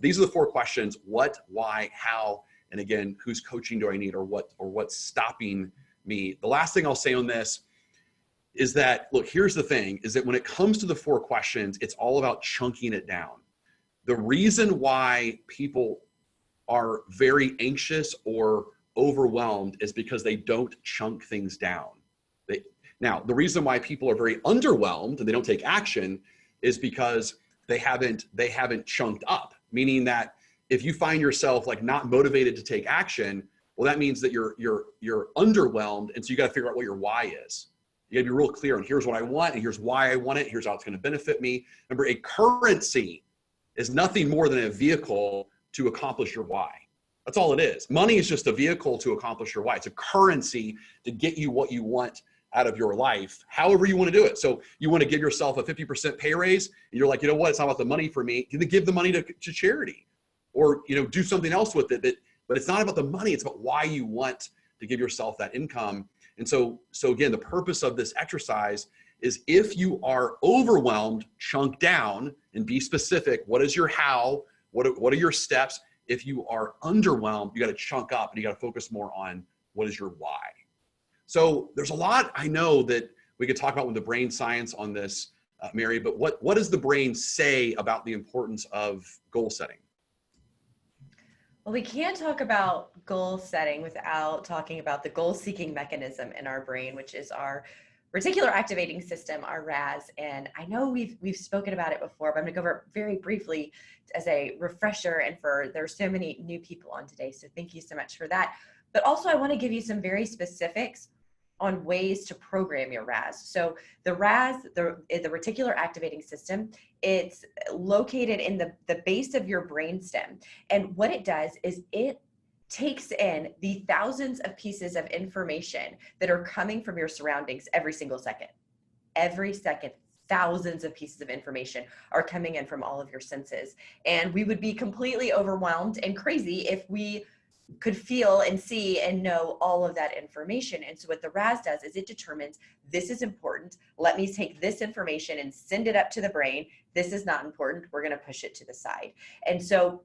these are the 4 questions: what, why, how, and again, whose coaching do I need, or what's stopping me. The last thing I'll say on this is that, look, here's the thing, is that when it comes to the 4 questions, it's all about chunking it down. The reason why people are very anxious or overwhelmed is because they don't chunk things down. Now, the reason why people are very underwhelmed and they don't take action is because they haven't chunked up, meaning that if you find yourself like not motivated to take action, well, that means that you're underwhelmed. And so you got to figure out what your why is. You got to be real clear on, here's what I want, and here's why I want it. Here's how it's going to benefit me. Remember, a currency is nothing more than a vehicle to accomplish your why. That's all it is. Money is just a vehicle to accomplish your why. It's a currency to get you what you want out of your life, however you want to do it. So you want to give yourself a 50% pay raise, and you're like, you know what? It's not about the money for me. Give the money to charity, or, you know, do something else with it. But it's not about the money. It's about why you want to give yourself that income. And so again, the purpose of this exercise is, if you are overwhelmed, chunk down and be specific. What is your how? What are your steps? If you are underwhelmed, you got to chunk up and you got to focus more on what is your why. So there's a lot I know that we could talk about with the brain science on this, Mary, but what does the brain say about the importance of goal setting? Well, we can't talk about goal setting without talking about the goal-seeking mechanism in our brain, which is our reticular activating system, our RAS. And I know we've spoken about it before, but I'm going to go over it very briefly as a refresher. And there's so many new people on today, so thank you so much for that. But also, I want to give you some very specifics on ways to program your RAS. So the RAS, the reticular activating system, it's located in the base of your brainstem. And what it does is it takes in the thousands of pieces of information that are coming from your surroundings every single second. Every second, thousands of pieces of information are coming in from all of your senses. And we would be completely overwhelmed and crazy if we could feel and see and know all of that information. And so what the RAS does is it determines, this is important. Let me take this information and send it up to the brain. This is not important. We're going to push it to the side. And so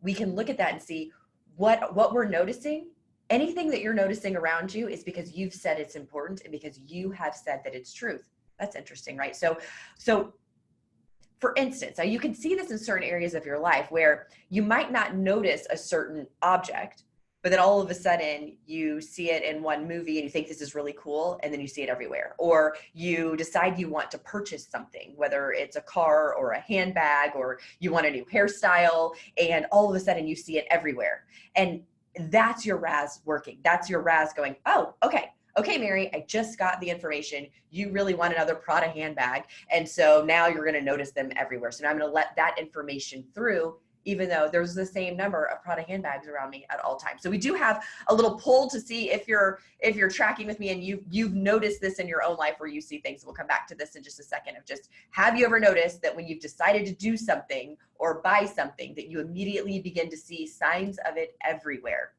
we can look at that and see what we're noticing. Anything that you're noticing around you is because you've said it's important and because you have said that it's truth. That's interesting, right? So for instance, you can see this in certain areas of your life where you might not notice a certain object, but then all of a sudden you see it in one movie and you think this is really cool, and then you see it everywhere. Or you decide you want to purchase something, whether it's a car or a handbag, or you want a new hairstyle, and all of a sudden you see it everywhere. And that's your RAS working. That's your RAS going, oh, okay, Mary, I just got the information. You really want another Prada handbag. And so now you're going to notice them everywhere. So now I'm going to let that information through, even though there's the same number of Prada handbags around me at all times. So we do have a little poll to see if you're tracking with me and you've noticed this in your own life where you see things. We'll come back to this in just a second, of just, have you ever noticed that when you've decided to do something or buy something, that you immediately begin to see signs of it everywhere?